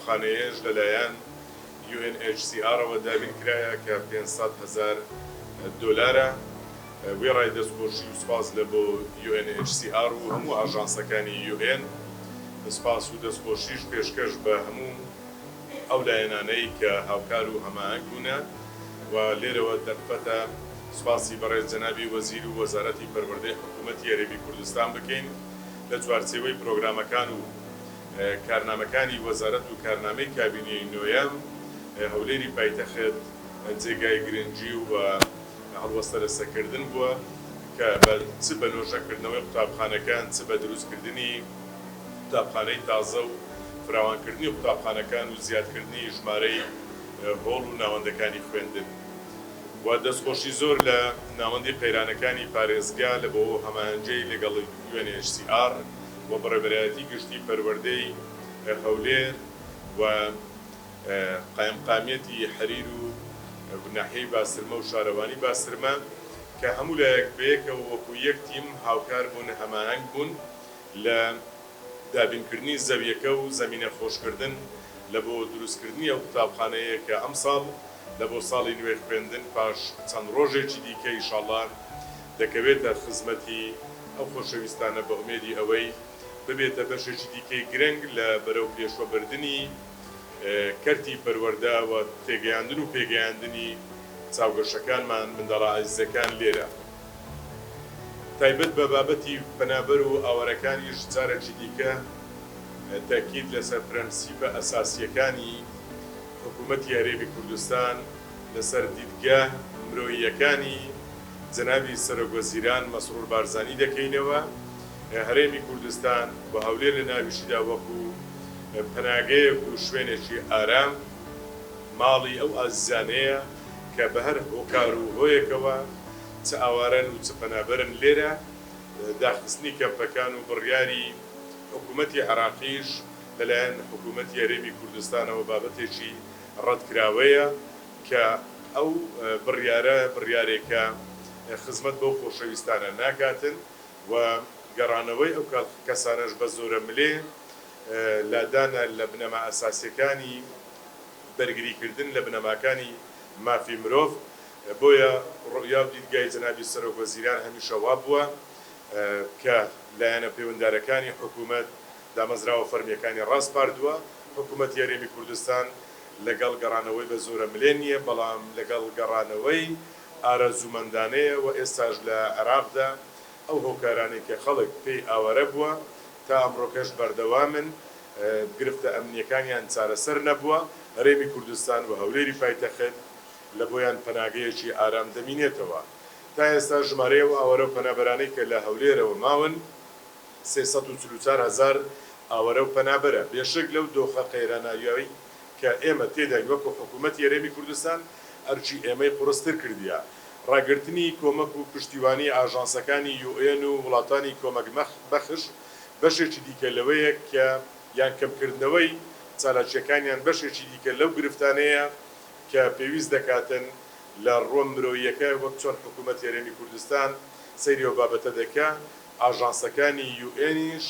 قوتابخانەیەش لەلایەن UNHCR-ەوە دابین کرایە کە 500,000 دۆلارە. وێ ڕای دەستخۆشی و سپاس لە بۆ UNHCR و هەموو ئاژانسەکانی UN. سپاس و دەستخۆشیش پێشکەش بە هەموو ئەو لایەنانەی کە هاوکار و هەماهنگ بوونە و لێرەوە دەرفەتە سپاسی بەڕێز جەنابی وەزیر و وەزارەتی پەروەردەی حکوومەتی یاریبی کوردستان بکەین لە چوارچێوەی پرۆگرامەکان و کارنامەکانی وەزارەت و کارنامەی کابینەی نوێیەم هەولێری پایتەخت جێگای گرنگی و هەڵوەستە لەسەرکردن بووە کە چ بە نۆژەکردنەوەی قوتابخانەکان چ بە دروستکردنی قوتابخانەی تازە و فراوانکردنی قوتابخانەکان و زیادکردنی ژمارەی هۆڵ و ناوەندەکانی خوێندن و دەستخۆشی زۆر لە ناوەندی قەیرانەکانی پارێزگا لە بۆ هەماهەنگەی لەگەڵ UNHCR و بەڕێبەرایەتی گشتی پەروەردەی هەولێر و قایمقامیەتی حەریر و ناحیەی باسرمە و شارەوانی باسرمە کە هەموو لایەک بەیەکەوە وەکو یەک تیم هاوکار بوون هەماهەنگ بوون لە دابینکردنی زەویەکە و زەمینە خۆشکردن لە بۆ دروستکردنی ئەو قوتابخانەیە کە ئەم ساڵ لە بۆ ساڵی نوێ خوێندن پاش چەند ڕۆژێکی دیکە ئینشاڵڵا دەکەوێتە خزمەتی ئەو خۆشەویستانە بە ئومێدی ئەوەی ببێتە بەشێکی دیکەی گرنگ لە بەرەو پێشوەبردننی کەرتی پەروەردە و تێگەیاندن و پێگەیاندنی چاوگەشەکانمان منداڵە عەزیزەکان لێرە. تایبەت بە بابەتی پەنابەر و ئاوارەکانیش جارێکی دیکە تاکید لەسەر پرەنسیپە ئەساسیەکانی حکوومەتی یاریبی کوردستان لەسەر دیدگە مرۆییەکانی جەنابی سەرۆکوەزیران مەسرور بارزانی دەکەینەوە. هەرێمی کوردستان بە هەولێر لە ناویشیدا وەکو پەناگەیەک و شوێنێکی ئارام ماڵی ئەو ئازیزانەیە کە بە هەر هۆکار و هۆیەکەوە چ ئاوارەن و چ پەنابەرن لێرە داخستنی کەمپەکان و بڕیاری حکوومەتی عێراقیش لەلایەن حکوومەتی یاریبی کوردستانەوە بابەتێکی ڕەتکراوەیە کە ئەو بڕیارێکە خزمەت بەو خۆشەویستانە ناکاتن و گەڕانەوەی ئەو کەسانەش بە زۆرە ملێ لادانە لە بنەما ئەساسیەکانی بەرگریکردن لە بنەماکانی مافی مرۆڤ بۆیە ڕۆیا و دیدگای جەنابی سەرۆکوەزیران هەمیشە وا بووە کە لایەنە پەیوەنددارەکانی حکوومەت دامەزراوە فەرمیەکانی ڕاستپاردووە. حکوومەت یاریبی کوردستان لەگەڵ گەڕانەوەی بە زۆرە ملێ نییە بەڵام لەگەڵ گەڕانەوەی ئارەزومەندانەیە و ئێستاش لە عێراقدا ئەو هۆکارانەی کە خەڵک پێی ئاوارە بووە تا ئەمڕۆکەش بەردەوامن گرفتە ئەمنیەکانیان چارەسەر نەبووە. هەرێمی کوردستان و هەولێری پایتەخت لە بۆیان پەناگەیەکی ئارام دەمینێتەوە. تا ئێستا ژمارەیە و ئاوارە و پەنابەرانەی کە لە هەولێرەوە ماون 344,000 ئاوارە و پەنابەرە بێشک لەو دۆخە قەیراناویەوەی کە ئێمە تێداین وەکو حکوومەتی یاریبی کوردستان ئەرچی ئێمەی قورستر کردیە. ڕاگررتنی کۆمەک و پشتیوانی ئاژانسەکانی UN و وڵاتانی کۆمەک بەخش بەشێکی دیکە لەوەیە کە یان کەمکردنەوەی چالاکیەکانیان بەشێکی دیکە لەو گرفتانەیە کە پێویست دەکاتن لە ڕۆم مرۆییەکە وەک چۆن حکوومەت یاریبی کوردستان سەیری ئەو بابەتە دەکا. ئاژانسەکانی UNیش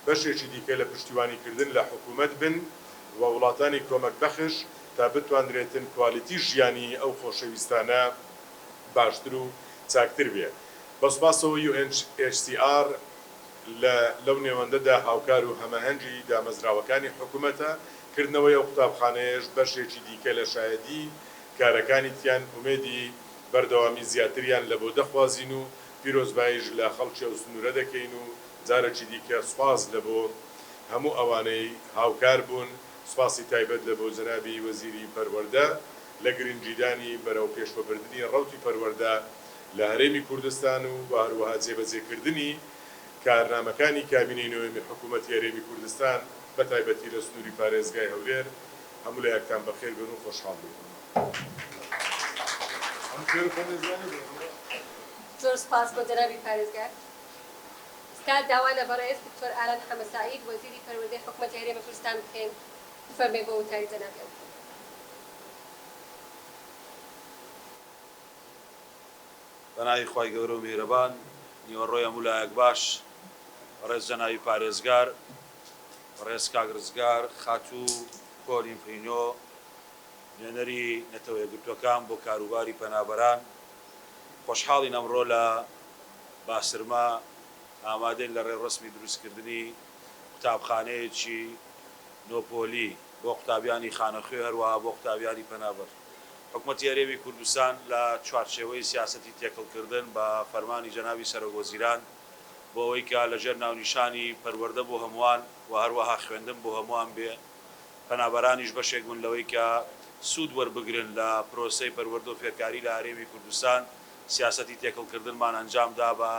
بەشێکی دیکە لە پشتیوانیکردن لە حکوومەت بن و وڵاتانی کۆمەک بەخش تا بتوانرێتن کوالیتی ژیانی ئەو خۆشەویستانە باشتر و چاکتر بێ. بەسپاسەوە UNHCR لەو نێوەندەدا هاوکار و هەماهەنگی دامەزراوەکانی حکوومەتە کردنەوەی ئەو قوتابخانەیەش بەشێکی دیکە لە شایەدی کارەکانی تیان ئومێدی بەردەوامی زیاتریان لە بۆ دەخوازین و پیرۆزباییش لە خەڵکی ئەو سنوورە دەکەین و جارێکی دیکە سوپاس لە بۆ هەموو ئەوانەی هاوکار بوون. سوپاسی تایبەت لە بۆ جەنابی وەزیری پەروەردە لە گرنگیدانی بەرەو پێشوەبردننی ڕەوتی پەروەردە لە هەرێمی کوردستان و بە هەروەها جێبەجێکردنی کارنامەکانی کابینەی نوێمی حکوومەتی یاریبی کوردستان بە تایبەتی لە سنووری پارێزگای هەولێر هەموو لایەکتان بەخێر بن و خۆشحاڵ بن. زۆر سپاس بۆ جەنابی پارێزگار. ستاد داوای لە بەڕێز دکتۆر ئالان حەمەساعید وەزیری پەروەردەی حکوومەتی یاریبی کوردستان بکەین بفەرمێ بۆ وتاری جەنابی. بەناوی خوای گەورە و میهرەبان نیوەڕۆی هەموو لایەک باش بەڕێز جەنابی پارێزگار بەڕێز کاک ڕزگار خاتوو پۆلین فینۆ نوێنەری نەتەوە یەکگرتووەکان بۆ کاروباری پەنابەران خۆشحاڵین ئەمڕۆ لە باسرما ئامادەین لە ڕێڕسمی دروستکردنی قوتابخانەیەکی نۆپۆلی بۆ قوتابیانی خانەخوێ هەروەها بۆ قوتابیانی پەنابەر. حکوومەتی هەرێمی کوردستان لە چوارچێوەی سیاسەتی تێکەڵکردن بە فەرمانی جەنابی سەرۆکوەزیران بۆ ئەوەی کە لەژێر ناونیشانی پەروەردە بۆ هەمووان و هەروەها خوێندن بۆ هەمووان بێ، پەنابەرانیش بەشێک بوون لەوەی کە سوود وەربگرن لە پرۆسەی پەروەردە و فێرکاری لە هەرێمی کوردستان. سیاسەتی تێکەڵکردنمان ئەنجامدا بە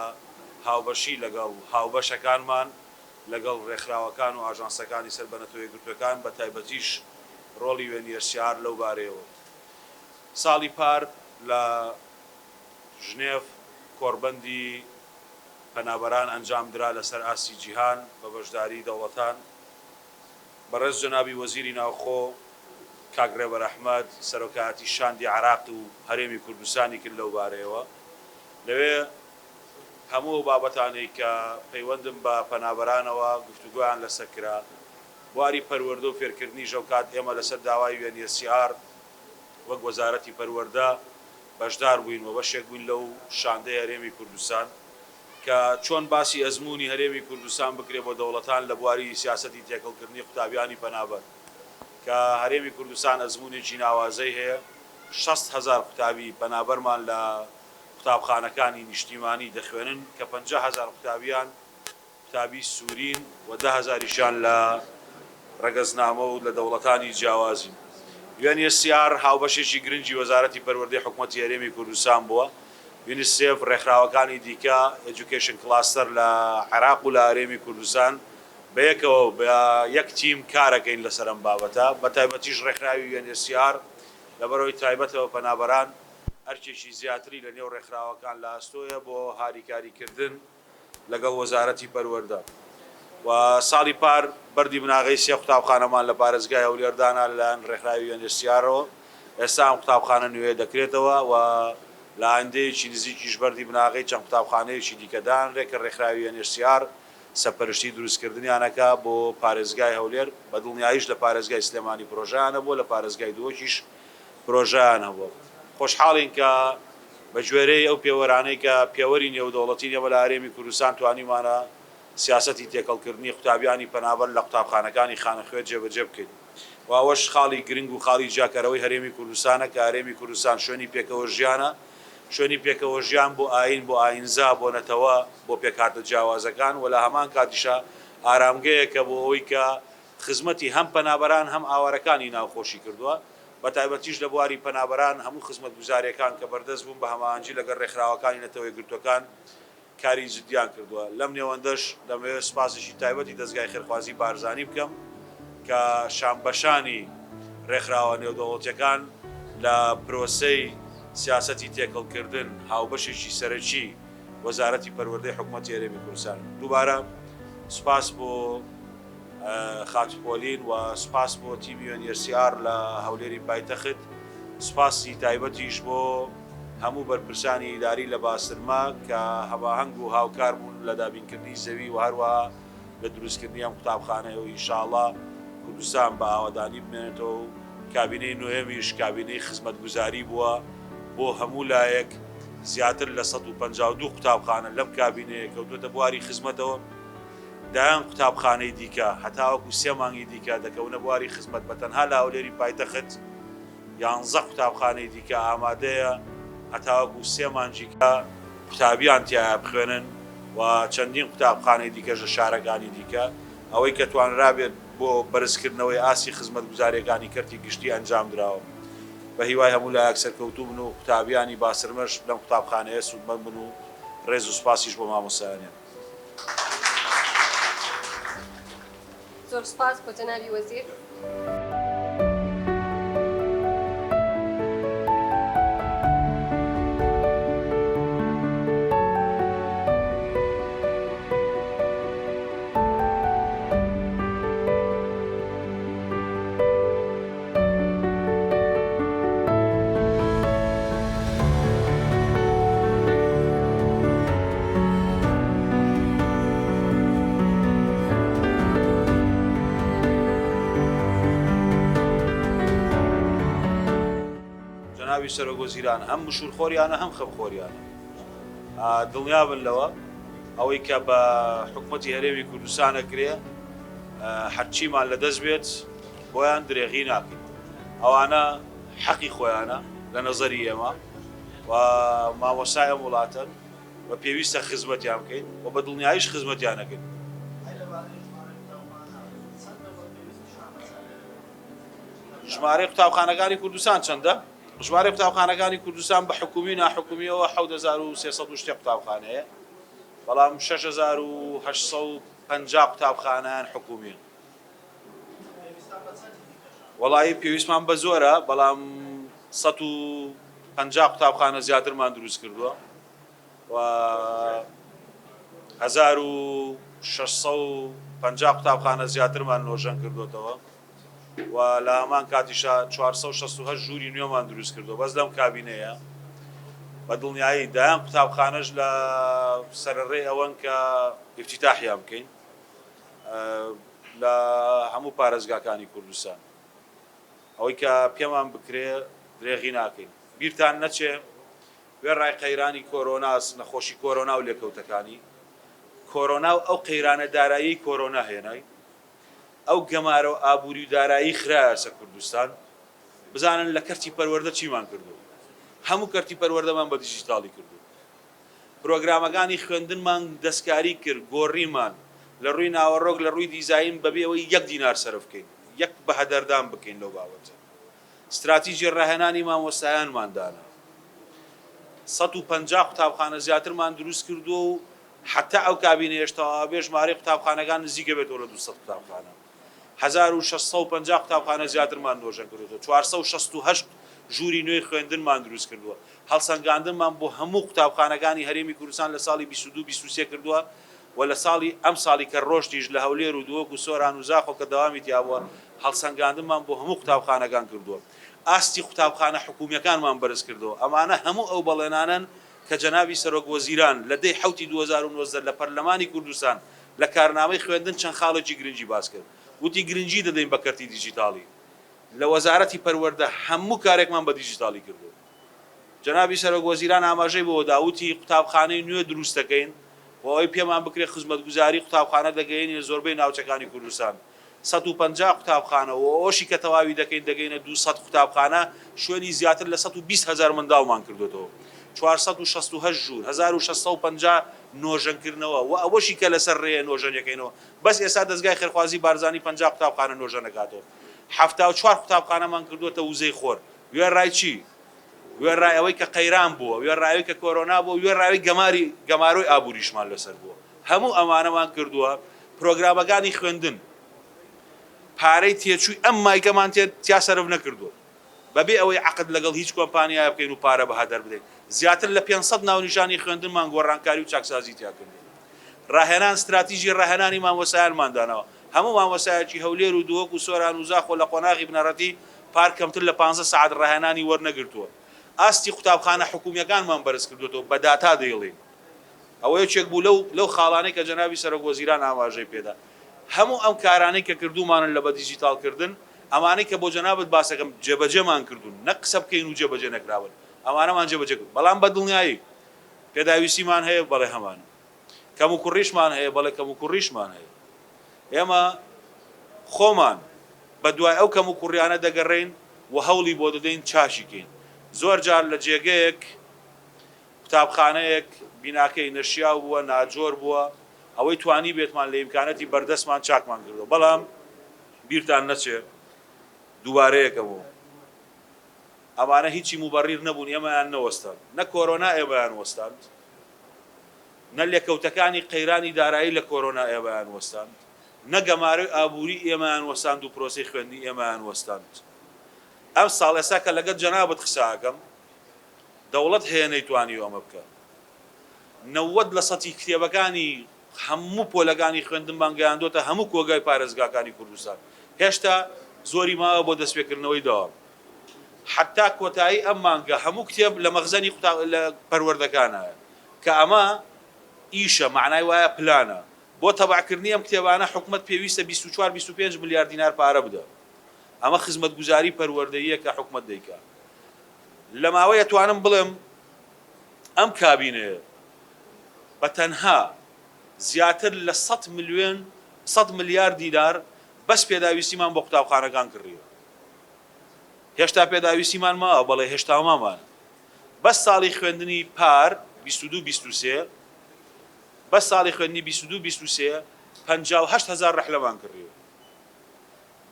هاوبەشی لەگەڵ هاوبەشەکانمان لەگەڵ ڕێکخراوەکان و ئاژانسەکانی سەر بە نەتەوە یەکگرتووەکان بە تایبەتیش ڕۆڵی UNHCR لەو بارەیەوە. ساڵی پار لە ژنێف کۆڕبەندی پەنابەران ئەنجامدرا لەسەر ئاسی جیهان بە بەشداری دەوڵەتان. بەڕێز جەنابی وەزیری ناوخۆ کاک ڕێبەر ئەحمەد سەرۆکایەتی شاندی عێراق و هەرێمی کوردستانی کرد لەو بارەیەوە. لەوێ هەموو بابەتانەی کە پەیوەندم بە پەنابەرانەوە گفتوگویان لەسەر کرا. بواری پەروەردە و فێرکردنی ژەوکات ئێمە لەسەر داوای UNHCR وەک وەزارەتی پەروەردە بەشدار بووین و بەشێک بووین لەو شاندەی هەرێمی کوردستان کە چۆن باسی ئەزموونی هەرێمی کوردستان بکرێ بۆ دەوڵەتان لە بواری سیاسەتی تێکەڵکردنی قوتابیانی پەنابەر کە هەرێمی کوردستان ئەزموونێکی ناوازەی هەیە. 60,000 قوتابی پەنابەرمان لە قوتابخانەکانی نیشتیمانی دەخوێنن کە 50,000 قوتابیان قوتابی سوورین و 10,000یشان لە ڕەگەزنامە و لە دەوڵەتانی جیاوازین. UNHCR هاوبەشێکی گرنگی وەزارەتی پەروەردەی حکوومەتی هەرێمی کوردستان بووە. یونیسێف ڕێکخراوەکانی دیکە ئێجوکیشن کلاستەر لە عێراق و لە هەرێمی کوردستان بەیەکەوە بە یەک تیم کارەکەین لەسەر ئەم بابەتە، بە تایبەتیش ڕێکخراوی UNHCR لەبەرەوەی تایبەتەوە پەنابەران ئەرکێکی زیاتری لە نێو ڕێکخراوەکان لە ئاستۆیە بۆ هاریکاریکردن لەگەڵ وەزارەتی پەروەردە. و ساڵی پار بەردی بناغی سێ قوتابخانەمان لە پارێزگای هەولێردانا لەلایەن ڕێکخراوی UNHCRەوە. ئێستا ئەم قوتابخانە نوێ دەکرێتەوە و لە ئایندەیەکی نزیکیش بەردی بناغی چەند قوتابخانەیەکی دیکەدان ڕێکە ڕێکخراوی UNHCR سەرپەرشتی دروستکردنیانەکە بۆ پارێزگای هەولێر، بە دڵنیاییش لە پارێزگای سلێمانی پرۆژەیانە بۆ لە پارێزگای دووەکیش پرۆژەیان هەبووە. خۆشحاڵین کە بە گوێرەی ئەو پێوەرانەی کە پێوەری نێودەوڵەتی نێوە لە هەرێمی کوردستان توانیمانە سیاسەتی تێکەڵکردنی قوتابیانی پەنابەر لە قوتابخانەکانی خانەخوێ جێبەجێ بکەین. و ئەوەش خاڵی گرنگ و خاڵی جاکەرەوەی هەرێمی کوردستانە کە هەرێمی کوردستان شوێنی پێکەوە ژیانە، شوێنی پێکەوە ژیان بۆ ئاین بۆ ئاینزا بۆ نەتەوە بۆ پێکهاتە جیاوازەکان و لە هەمان کاتیشە ئارامگەیەکە بۆ ئەوەی کە خزمەتی هەم پەنابەران هەم ئاوارەکانی ناوخۆشی کردووە. بە تایبەتیش لە بواری پەنابەران هەموو خزمەت گوزاریەکان کە بەردەست بوون بە هەماهەنگی لەگەڵ ڕێکخراوەکانی نەتەوە یەکگرتووەکان کاری جدیان کردووە. لەم نێوەندەش دەمەوێت سپاسێکی تایبەتی دەستگای خێرخوازی بارزانی بکەم کە شانبەشانی ڕێکخراوە نێودەوڵەتیەکان لە پرۆسەی سیاسەتی تێکەڵکردن هاوبەشێکی سەرەکی وەزارەتی پەروەردەی حکوومەتی هەرێمی کوردستان. دووبارە سپاس بۆ خاکسپۆلین و سپاس بۆ تیمی UNHCR لە هەولێری پایتەخت. سپاسی تایبەتیش بۆ هەموو بەرپرسانی ئیداری لە باسرما کە هەواهەنگ و هاوکار بوون لە دابینکردنی زەوی و هەروەها لە دروستکردنی ئەم قوتابخانەیە و ئینشاءڵڵا کوردستان بە ئاوادانی بمێنێتەوە و کابینەی نوێمیش کابینەی خزمەتگوزاری بووە بۆ هەموو لایەک زیاتر لە 152 قوتابخانە لەم کابینەیە کەوتوتە بواری خزمەتەوە. دایان قوتابخانەی دیکە هەتاوەکو 3 مانگی دیکە دەکەونە بواری خزمەت بە تەنها لە هەولێری پایتەخت 11 قوتابخانەی دیکە ئامادەیە هەتاوەکو 3 مانجیکە قوتابیان تایە بخوێنن و چەندین قوتابخانەی دیکەش لە شارەکانی دیکە ئەوەی کە توانرابێت بۆ بەرزکردنەوەی ئاسی خزمەت گوزاریەکانی کەرتی گشتی ئەنجام درراوە. بە هیوای هەموو لایەک سەرکەوتوو بن و قوتابیانی باسرمەش لەم قوتابخانەیە سوودمەند بن و ڕێز و سپاسیش بۆ مامۆستایانیان. زۆر سپاس بۆ جەنابی وەزیر. جەنابی سەرۆکوەزیران هەم مشورخۆریانە هەم خەمخۆریانە دڵنیا بن لەوە ئەوەی کە بە حکومەتی هەرێمی کوردستانە کرێ هەرچیمان لەدەست بێت بۆیان درێغی ناکەین ئەوانە حەقی خۆیانە لە نەزەری ئێمە و مامۆستای ئەم وڵاتن بە پێویستە خزمەتیان بکەین و بە دڵنیاییش خزمەتیان نەکەین ژمارەی قوتابخانەکانی کوردستان چەندە؟ ژمارەی قوتابخانەکانی کوردستان بە حکومی ناحکومیەوە 7300 قوتابخانەیە بەڵام 6850 قوتابخانەیان حکومیە وەڵی پێویستمان بە زۆرە بەڵام 150 قوتابخانە زیاترمان دروست کردووە و 1650 قوتابخانە زیاترمان نۆژەن کردوتەوە و لە هەمان کاتیشە 468 ژووری نوێمان دروست کردو بەس لەم کابینەیە بە دڵنیایی دایان قوتابخانەش لە سەرڕێی ئەوەن کە ئیفتیتاحیان بکەین لە هەموو پارێزگاکانی کوردستان ئەوەی کە پێمان بکرێ درێغی ناکەین بیرتان نەچێ وێڕای قەیرانی کۆرۆناس نەخۆشی کۆرۆنا و لێکەوتەکانی کۆرۆنا و ئەو قەیرانە دارایی کۆرۆنا هێنای ئەو گەمارە و ئابووری و دارایی خرایەسە کوردستان بزانن لە کەرتی پەروەردە چیمان کردو هەموو کەرتی پەروەردەمان بە دیجیتاڵی کردو پرۆگرامەکانی خوێندنمان دەستکاری کرد گۆڕیمان لە ڕووی ناوەڕۆک لە ڕووی دیزاین بەبێەوەی 1 دینار سەرف بکەین 1 بە هەدەردان بکەین لەو بابەتە استراتیژی ڕاهێنانی مامۆستایانماندانە 150 قوتابخانە زیاترمان دروست کردو و حتا ئەو کابینە هێشتاوە بێ ژمارەی قوتابخانەکان نزیکە بێتەوە لە 200 قوتابخانە 1650 قوتابخانە زیاترمان نۆژەن کردووە 468 ژووری نوێی خوێندنمان دروست کردووە هەڵسەنگاندنمان بۆ هەموو قوتابخانەکانی هەرێمی کوردستان لە ساڵی 22-23 کردووە و لە ساڵی ئەم ساڵی کە ڕۆژتیش لە هەولێر و دووەک و سۆران و زاخۆ کە دەوامی تیابووە هەڵسەنگاندنمان بۆ هەموو قوتابخانەکان کردووە ئاستی قوتابخانە حکومیەکانمان بەرز کردەوە ئەمانە هەموو ئەو بەڵێنانن کە جەنابی سەرۆکوەزیران لە دەی حوتی 2019 لە پەرلەمانی کوردستان لە کارنامەی خوێندن چەند خاڵێکی گرنگی باس کرد وتی گرنگی دەدەین بە کەرتی دیجیتاڵی لە وەزارەتی پەروەردە هەموو کارێکمان بە دیجیتاڵی کردو جەنابی سەرۆکوەزیران ئاماژەی بۆ داوتی قوتابخانەی نوێ دروست دەکەین و ئەوەی پێمان بکرێت خزمەتگوزاری قوتابخانە دەگەین زۆربەی ناوچەکانی کوردستان 150 قوتابخانە و ئەوشی کە تەواوی دەکەین دەگەینە 200 قوتابخانە شوێنی زیاتر لە 120,000 منداڵمان کردوێتەوە 468 ژوور 1650 نۆژەنکردنەوە و ئەوەشی کە لەسەر ڕێیە نۆژەنەکەینەوە بەس ئێستا دەستگای خێرخوازی بارزانی 50 قوتابخانە نۆژەنەکاتەوە 74 قوتابخانەمان کردووەتە وزەی خۆر وێڕای چی؟ وێڕای ئەوەی کە قەیران بووە وێڕایەوەی کە کۆرۆنا بووە وێڕاوی گەماروی ئابووریشمان لەسەر بووە هەموو ئەمانەمان کردووە پرۆگرامەکانی خوێندن پارەی تێچووی ئەم مایکەمان تیا سەرف نەکردووە بەبێ ئەوەی عقد لەگەڵ هیچ کۆمپانیایە بکەین و پارە بە هەدەر بدەین زیاتر لە 500 ناونیشانی خوێندنمان گۆڕانکاری و چاکسازی تیا کردین ڕاهێنان استراتیژی ڕاهێنانی مامۆستایانماندانەوە هەموو مامۆستایەکی هەولێر و دووەک و سۆران و زاخۆ لە قۆناغی بنەڕەتی پار کەمتر لە 15 ساعت ڕاهێنانی وەرنەگرتووە ئاستی قوتابخانە حکومیەکانمان بەرز کردوێتەوە بە داتا دەیڵێن ئەوە یەکێک بوو لەو خاڵانەی کە جەنابی سەرۆکوەزیران ئاماژەی پێدا هەموو ئەم کارانەی کە کردومانن لە بە دیجیتاڵکردن ئەمانەی کە بۆ جەنابەت باسەکەم جێبەجێمان کردوون نە قسە بکەین و جێبەجێ نەکراون ئەمانەمان جێبەجێ کرد بەڵام بە دڵنیایی پێداویستیمان هەیە بەڵێ هەمانە کەم و کوڕیشمان هەیە بەڵێ کەم و کوڕیشمان هەیە ئێمە خۆمان بە دوای ئەو کەم و کوڕیانە دەگەڕێین و هەوڵی بۆ دەدەین چاشیکەین زۆر جار لە جێگەیەک قوتابخانەیەک بیناکەی نەشیاو بووە ناجۆر بووە ئەوەی توانی بێتمان لە ئیمکانەتی بەردەستمان چاکمان کردو بەڵام بیرتان نەچێ دووبارەیەکە بوو ئەمانە هیچی موبەڕیر نەبوون ئێمەیان نەوەستان نە کۆرۆنا ئێمەیان وەستاند نە لێکەوتەکانی قەیرانی دارایی لە کۆرۆنا ئێمەیان وەستاند نە گەمارەی ئابووری ئێمەیان وەستاند و پرۆسەی خوێندنی ئێمەیان وەستاند ئەم ساڵ ئێستا کە لەگەڵ جەنابەت قساکەم دەوڵەت هەیە نەیتوانی ئەمە بکە 90 لە سەتی کتێبەکانی هەموو پۆلەکانی خوێندنمان گەیاندۆتە هەموو کۆگای پارێزگاکانی کوردستان هێشتا زۆری ماوە بۆ دەستپێکردنەوەی داوام حتا کۆتایی ئەم مانگە هەموو کتێب لە مەخزەنی لە پەروەردەکانایە کە ئەمە ئیشە معنای وایە پلانە بۆ تەبعکردنی ئەم کتێبانە حکومەت پێویستە 24-25 ملیار دینار پارە بدە ئەمە خزمەتگوزاری پەروەردەییە کە حکومەت دەیکات لە ماوەیە توانم بڵێم ئەم کابینەیە بە تەنها زیاتر لە 100 ملیار دینار بەس پێداویستیمان بۆ قوتابخانەکان کڕیوە. هێشتا پێداویستیمان ماوە بەڵێ هێشتا مامانە. بەس ساڵی خوێندنی پار 22-23 بەس ساڵی خوێندنی 22-23 58,000 ڕەحلەمان کڕیوە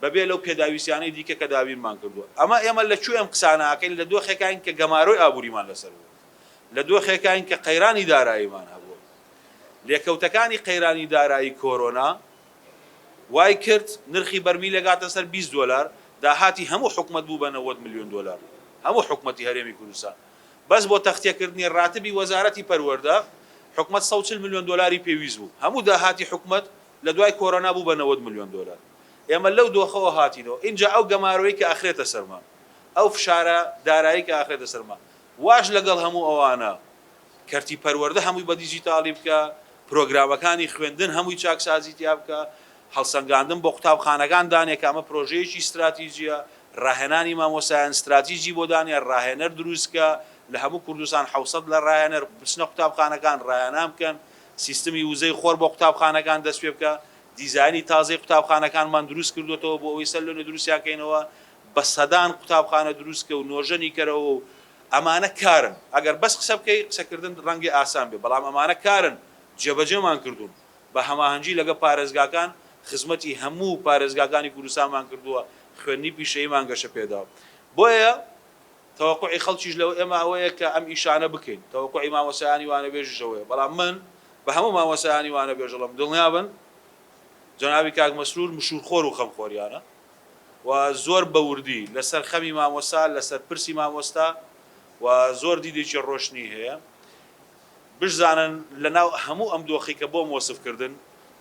بەبێ لەو پێداویستیانەی دیکە کە داویرمان کردووە. ئەمە ئێمە لەکوێ ئەم قسانەکەین لە دۆخێکین کە گەمارۆی ئابووریمان لەسەر بوو، لە دۆخێکین کە قەیرانی داراییمان هەبوو. لێکەوتەکانی قەیرانی دارایی کۆرۆنا وای کرد نرخی بەرمیل لەگاتە سەر $20 داهاتی هەموو حکومەت بوو بە $90 ملیۆن، هەموو حکومەتی هەرێمی کوردستان. بەس بۆ تەختیەکردنی ڕاتبی وەزارەتی پەروەردە حکومەت $140 ملیۆن پێویست بوو. هەموو داهاتی حکومەت لە دوای کۆرۆنا بوو بە $90 ملیۆن. ئێمە لەو دۆخەوە هاتینەوە. اینجا ئەو گەمارۆی کە ئەخرێتە سەرمان، ئەو فشارە دارایی کە ئاخرێتە سەرمان، واش لەگەڵ هەموو ئەوانە کەرتی پەروەردە هەمووی بە دیجیتاڵی بکە، پرۆگرامەکانی خوێندن هەمووی چاکسازی تیا بکە، هەڵسەنگاندن بۆ قوتابخانەکان دانێک ئەمە پرۆژەیەکی استراتیژیە، ڕاهێنانی مامۆسایان استراتیژی بۆ دانێ ڕاهێنەر دروستکە لە هەموو کوردستان 700 لە ڕاهێنەر بچنە قوتابخانەکان ڕاهێنان بکەن، سیستمی وزەی خۆر بۆ قوتابخانەکان دەست پێ بکە، دیزایانی تازەی قوتابخانەکانمان دروست کردوێتەوە بۆ ئەوەی سەر لەنێ دروستیاکەینەوە، بە سەدان قوتابخانە دروستکە و نۆژەنی کەرەوە و ئەمانە کارن. ئەگەر بەس قسە بکەی قسەکردن ڕەنگی ئاسان بێ، بەڵام ئەمانە کارن، جێبەجێمان کردوون بە هەماهەنگی لەگە پارێزگاکان، خزمەتی هەموو پارێزگاکانی کوردستانمان کردووە، خوێندنی پیشەییمان گەشە پێداوە. بۆیە تەوەقوعی خەڵکیش لەوە ئێمە ئەوەیە کە ئەم ئیشانە بکەین، تەوەقوعی مامۆسایانی وانەبێژەوەیە. بەڵام من بە هەموو مامۆسایانی وانەبێژەڵم دڵنیا بن جەنابی کاک مەسرور مشورخۆر و خەمخۆریانە و زۆر بەوردی لەسەر خەمی مامۆستا، لەسەر پرسی مامۆستا و زۆر دیدێکی ڕۆشنی هەیە. بشزانن لەناو هەموو ئەم دۆخی کە بۆ مۆسفکردن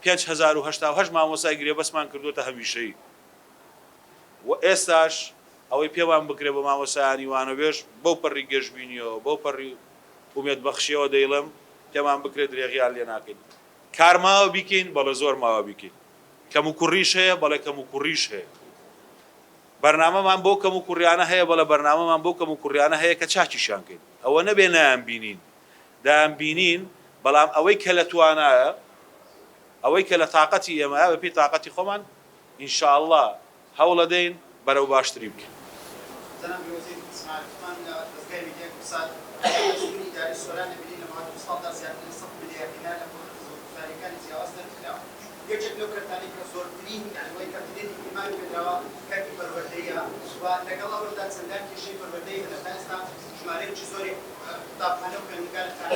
5,088 مامۆسای گرێبەسمان کردوتە هەمیشەیی و ئێستاش ئەوەی پێوان بکرێ بە مامۆسایانی وانەبێژ بەو پەڕی گەشتبینیەوە بەو پەڕی ئومێدبەخشیەوە دەیڵم پێمان بکرێت درێغیان لێ ناکەین. کار ماوە بیکەین بەڵێ زۆر ماوە بیکەین، کەم و کوڕیش هەیە بەڵێ کەم و کوڕیش هەیە، بەرنامەمان بۆ کەم و کوڕیانە هەیە بەڵێ بەرنامەمان بۆ کەم و کوڕیانە هەیە کە چاکیشان کەین. ئەوە نەبێ نایان بینین، دایان بینین، بەڵام ئەوەی کە لە توانایە، ئەوەی کە لە تااقەتی ئێمەیە بە پێی تااقەتی خۆمان ئینشاءڵڵا هەوڵە دەین بەرەو باشتری بکەین. یەکێک لەو کەرتانی کە زۆرترین یعنی کەرتێکی ئیمان پێدراوە کەرتی پەروەردەیە و لەگەڵ ئەوەدا چەندان کێشەی پەروەردەی هەیە لە ئێستا ژمارەیەکی زۆری قوتابخانە و خوێندنگەکان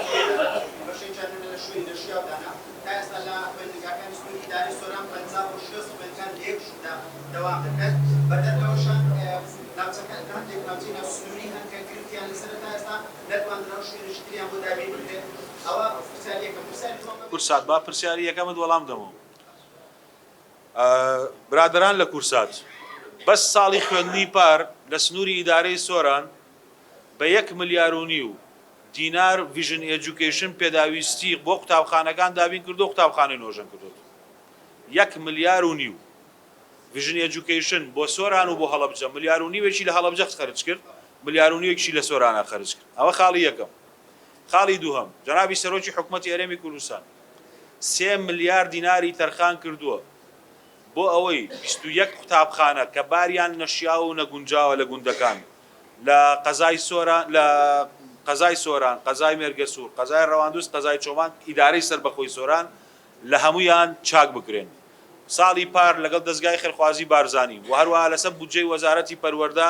بەشێکیان لە شوێنی نەشیاودانا تا ئێستا لە خوێندنگەکانی سنووری ئیداری سۆران 56 خوێندکان لە یەک شودا دەوام دەکەن. بەدەرەوەشان ناوچەکان هەندێک ناوچەی ناوسنووری هەن کە گرفتیان لەسەر تا ئێستا نەتوانراو شوێنی تریان بۆ دابین بکرێت. ئەوە پرسیارێکە. کورسات با پرسیاری یەکەمت وەڵام دەمەوە. برادران لە کورسات بەس ساڵی خوێندنی پار لە سنووری ئیدارەی سۆران بە 1.5 ملیار دینار ڤیژن ئێجوکیشن پێداویستی بۆ قوتابخانەکان دابین کردو، قوتابخانەی نۆژەن کردو. 1.5 ملیار ڤیژن ئێجوکیشن بۆ سۆران و بۆ هەڵەبجە، 1.5 ملیارێکی لە هەڵەبجە خەرج کرد، 1.5 ملیارێکی لە سۆرانە خەرج کرد. ئەوە خاڵی یەکەم. خاڵی دووهەم، جەنابی سەرۆکی حکوومەتی هەرێمی کوردستان 3 ملیار دیناری تەرخان کردووە بۆ ئەوەی 21 قوتابخانە کە باریان نەشیاوە و نەگونجاوە لە گوندەکان لە قەزای سۆران، قەزای مێرگەسوور، قەزای ڕەواندوست، قەزای چۆمان، ئیدارەی سەربەخۆی سۆران لە هەمویان چاک بکرێن. ساڵی پار لەگەڵ دەستگای خێرخوازی بارزانی و هەروەها لەسەر بودجەی وەزارەتی پەروەردە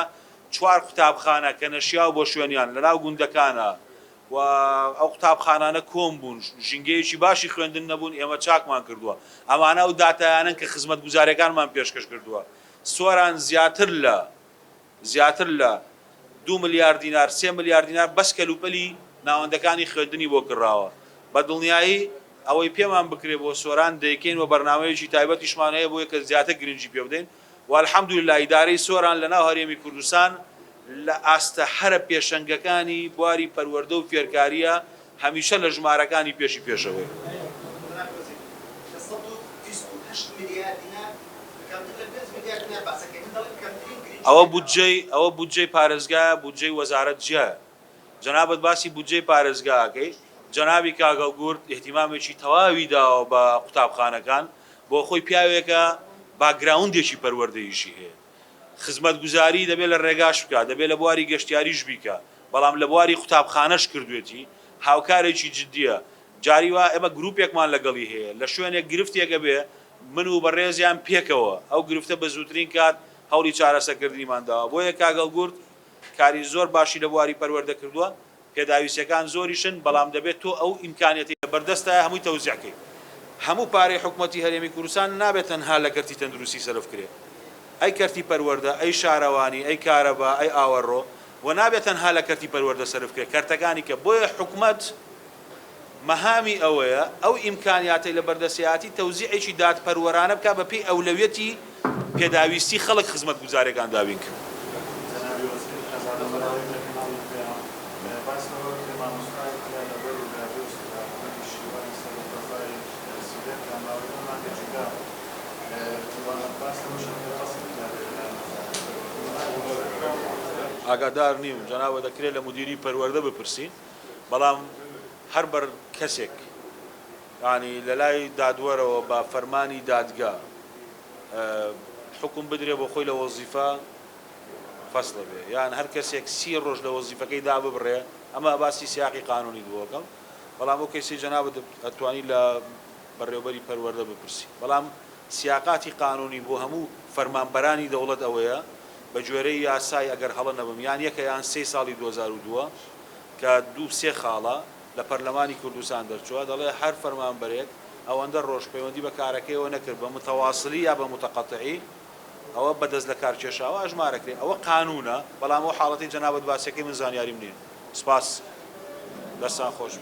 4 قوتابخانە کە نەشیاو بۆ شوێنیان لەناو گوندەکانە و ئەو قوتابخانانە کۆم بوون، ژینگەیەکی باشی خوێندن نەبوون، ئێمە چاکمان کردووە. ئەمانە و داتایانن کە خزمەت گوزارەکانمان پێشکەش کردووە. سۆران زیاتر لە 2 ملیار دینار 3 ملیار دینار بەس کەلوپەلی ناوەندەکانی خوێندنی بۆ کڕاوە. بە دڵنیایی ئەوەی پێمان بکرێ بۆ سۆران دەیکەین و بەرنامەیەکی تایبەتیشمان هەیە بۆیە کە زیاتر گرنگی پێ بدەین و الحەمدولله ئیدارەی سۆران لەناو هەرێمی کوردستان لە ئاستە هەرە پێشەنگەکانی بواری پەروەردە و فێرکاریە هەمیشە لە ژمارەکانی پێشی پێشەوەی. ملیار دینار کەمتر لە 5 ملیار دینار باسەکەین دەڵێن کەمترین ئەوە بودجەی پارێزگایە بودجەی وەزارەت جیایە جەنابەت باسی بودجەی پارێزگاکەی جەنابی کاگەڵگورد احتیمامێکی تەواوی داوە بە قوتابخانەکان بۆ خۆی پیاوێکە باگراوندێکی پەروەردەیشی هەیە خزمەتگوزاری دەبێت لە ڕێگاش بکات دەبێت لە بواری گەشتیاریش بیکە بەڵام لە بواری قوتابخانەش کردوێتی هاوکارێکی جددیە جاری وا ئێمە گروپێکمان لەگەڵی هەیە لە شوێنێک گرفتێکە بێ من و بەڕێزیان پێکەوە ئەو گرفتە بە زووترین کات هەوڵی چارەسەرکردنیمانداوە بۆیە کاگەڵگورد کاری زۆر باشی لە بواری پەروەردە کردووە پێداویستەکان زۆریشن بەڵام دەبێت تۆ ئەو ئیمکانەتی بەردەستە هەمووی تەوزیعکەی هەموو پارەی حکوومەتی هەرێمی کوردستان نابێت تەنها لە کەرتی تەندروستی سەرفکرێت ئەی کەرتی پەروەردە ئەی شارەوانی ئەی کارەبا ئەی ئاوەڕۆ و نابێت تەنها لە کەرتی پەروەردە سەرفکرێت کەرتەکانی کە بۆیە حکوومەت مەهامی ئەوەیە ئەو ئیمکانیاتی لە بەردەسیاتی تەوزیعێکی دادپەروەرانە بکە بە پێی ئەولەویەتی پێداویستی خەڵک خزمەت گوزارەکان داوین کرد ئاگادار نیم جەنابە دەکرێت لە مدیری پەروەردە بپرسین بەڵام هەر بەر کەسێک ینی لە لای دادوەرەوە بە فەرمانی دادگا حکم بدرێ بۆ خۆی لە وەزیفە فەسڵە بێ یان هەر کەسێک 30 ڕۆژ لە وەزیفەکەی دا ببڕێ ئەمە باسی سیاقی قانونی دووەکەم بەڵام ئەو کەسی جەنابەت ئەتوانی لە بەڕێوەبەری پەروەردە بپرسی بەڵام سیاقاتی قانونی بۆ هەموو فەرمانبەرانی دەوڵەت ئەوەیە بە جۆرەی یاسای ئەگەر هەڵە نەبم یان یەکە یان 3 ساڵی 2002 کە 2-3 خاڵە لە پەرلەمانی کوردستان دەرچووە دەڵێ هەر فەرمانبەرێک ئەوەندە ڕۆژ پەیوەندی بە کارەکەیەوە نەکرد بە متەواصلی یا بە متەقەطعی ئەوە بەدەست لە کارکێشاوە ئەژمارەکرێت ئەوە قانونە بەڵام ئەو حاڵەتی جەنابەت باسیەکەی من زانیاریم نییە سپاس دەستان خۆش